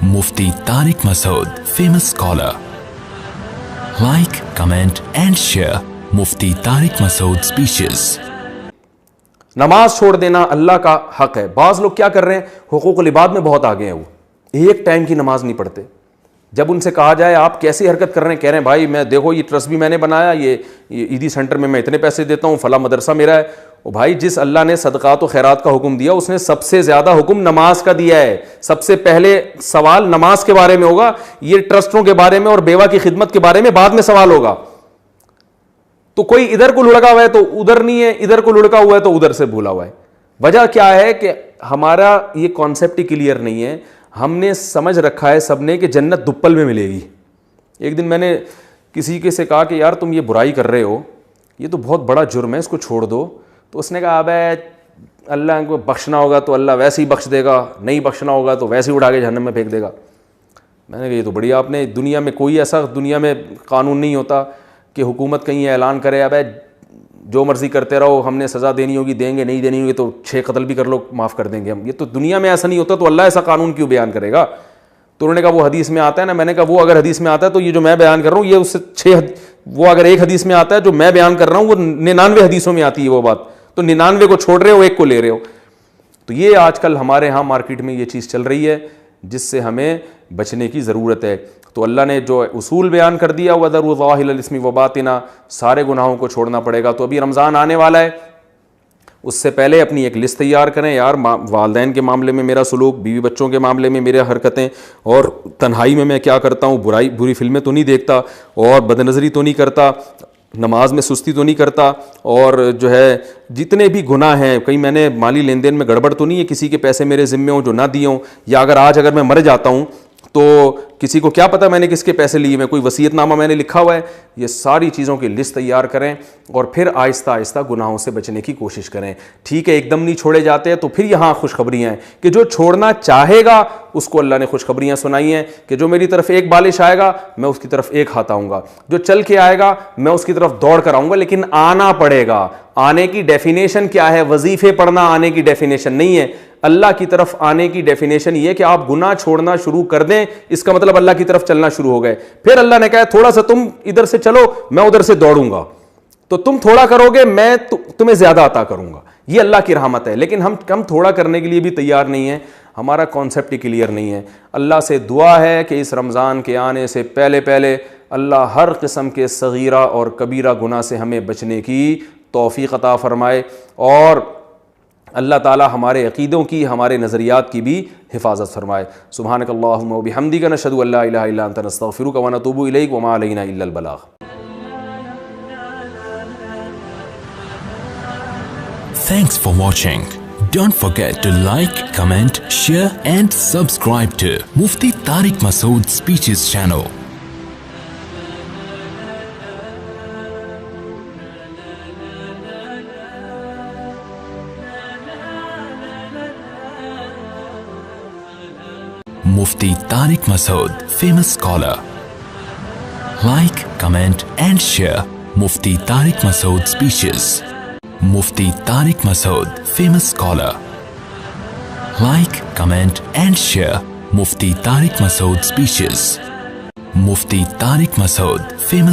Mufti Tariq Masood, famous scholar. Like, comment and share Mufti Tariq Masood speeches. نماز چھوڑ دینا اللہ کا حق ہے. بعض لوگ کیا کر رہے ہیں, حقوق العباد میں بہت آگے ہیں, وہ ایک ٹائم کی نماز نہیں پڑھتے. جب ان سے کہا جائے آپ کیسی حرکت کر رہے ہیں, کہہ رہے ہیں بھائی میں دیکھو یہ ٹرسٹ بھی میں نے بنایا, یہ عیدی سینٹر میں اتنے پیسے دیتا ہوں, فلاں مدرسہ میرا ہے. او بھائی, جس اللہ نے صدقات و خیرات کا حکم دیا اس نے سب سے زیادہ حکم نماز کا دیا ہے. سب سے پہلے سوال نماز کے بارے میں ہوگا, یہ ٹرسٹوں کے بارے میں اور بیوہ کی خدمت کے بارے میں بعد میں سوال ہوگا. تو کوئی ادھر کو لڑکا ہوا ہے تو ادھر نہیں ہے, ادھر کو لڑکا ہوا ہے تو ادھر سے بھولا ہوا ہے. وجہ کیا ہے کہ ہمارا یہ کانسیپٹ ہی کلیئر نہیں ہے. ہم نے سمجھ رکھا ہے سب نے کہ جنت دپل میں ملے گی. ایک دن میں نے کسی کے سے کہا کہ یار تم یہ برائی کر رہے ہو, یہ تو بہت بڑا جرم ہے, اس کو چھوڑ دو. تو اس نے کہا ابے اللہ کو بخشنا ہوگا تو اللہ ویسے ہی بخش دے گا, نہیں بخشنا ہوگا تو ویسے ہی اٹھا کے جہنم میں پھینک دے گا. میں نے کہا یہ تو بڑی آپ نے, دنیا میں کوئی ایسا دنیا میں قانون نہیں ہوتا کہ حکومت کہیں اعلان کرے ابے جو مرضی کرتے رہو, ہم نے سزا دینی ہوگی دیں گے, نہیں دینی ہوگی تو 6 قتل بھی کر لو معاف کر دیں گے ہم. یہ تو دنیا میں ایسا نہیں ہوتا, تو اللہ ایسا قانون کیوں بیان کرے گا؟ تو انہوں نے کہا وہ حدیث میں آتا ہے نا. میں نے کہا وہ اگر حدیث میں آتا ہے تو یہ جو میں بیان کر رہا ہوں یہ اس سے وہ اگر ایک حدیث میں آتا ہے جو میں بیان کر رہا ہوں وہ 99 حدیثوں میں آتی ہے وہ بات, تو 99 کو چھوڑ رہے ہو, ایک کو لے رہے ہو. تو یہ آج کل ہمارے ہاں مارکیٹ میں یہ چیز چل رہی ہے جس سے ہمیں بچنے کی ضرورت ہے. تو اللہ نے جو اصول بیان کر دیا وَذَرُوا ظَاهِرَ الْإِثْمِ وَبَاطِنَهُ, سارے گناہوں کو چھوڑنا پڑے گا. تو ابھی رمضان آنے والا ہے, اس سے پہلے اپنی ایک لسٹ تیار کریں. یار والدین کے معاملے میں میرا سلوک, بیوی بچوں کے معاملے میں میرے حرکتیں, اور تنہائی میں کیا کرتا ہوں, بری فلمیں تو نہیں دیکھتا, اور بد نظری تو نہیں کرتا, نماز میں سستی تو نہیں کرتا, اور جو ہے جتنے بھی گناہ ہیں, کہیں میں نے مالی لین دین میں گڑبڑ تو نہیں ہے, کسی کے پیسے میرے ذمے ہوں جو نہ دیے ہوں, یا اگر میں مر جاتا ہوں تو کسی کو کیا پتہ میں نے کس کے پیسے لیے, میں کوئی وصیت نامہ میں نے لکھا ہوا ہے. یہ ساری چیزوں کی لسٹ تیار کریں اور پھر آہستہ آہستہ گناہوں سے بچنے کی کوشش کریں. ٹھیک ہے ایک دم نہیں چھوڑے جاتے ہیں, تو پھر یہاں خوشخبریاں ہیں کہ جو چھوڑنا چاہے گا اس کو اللہ نے خوشخبریاں سنائی ہیں کہ جو میری طرف ایک بالش آئے گا میں اس کی طرف ایک ہاتھ آؤں گا, جو چل کے آئے گا میں اس کی طرف دوڑ کر آؤں گا, لیکن آنا پڑے گا. آنے کی ڈیفینیشن کیا ہے؟ وظیفے پڑھنا آنے کی ڈیفینیشن نہیں ہے. اللہ کی طرف آنے کی ڈیفینیشن یہ کہ آپ گناہ چھوڑنا شروع کر دیں, اس کا مطلب اللہ کی طرف چلنا شروع ہو گئے. پھر اللہ نے کہا تھوڑا سا تم ادھر سے چلو میں ادھر سے دوڑوں گا, تو تم تھوڑا کرو گے میں تمہیں زیادہ عطا کروں گا. یہ اللہ کی رحمت ہے. لیکن ہم تھوڑا کرنے کے لیے بھی تیار نہیں ہیں, ہمارا کانسیپٹ ہی کلیئر نہیں ہے. اللہ سے دعا ہے کہ اس رمضان کے آنے سے پہلے اللہ ہر قسم کے صغیرہ اور کبیرہ گناہ سے ہمیں بچنے کی توفیق عطا فرمائے, اور اللہ تعالی ہمارے عقیدوں کی, ہمارے نظریات کی بھی حفاظت فرمائے. سبحانک اللہم و بحمدک, نشہد ان لا الہ الا انت, نستغفرک و نتوب الیک, وما علینا الا البلاغ. Thanks for watching. Don't forget to like, comment, share and subscribe to Mufti Tariq Masood Speeches channel. Mufti Tariq Masood, famous scholar. Like, comment and share Mufti Tariq Masood speeches. Mufti Tariq Masood, famous scholar. Like, comment and share Mufti Tariq Masood speeches. Mufti Tariq Masood, famous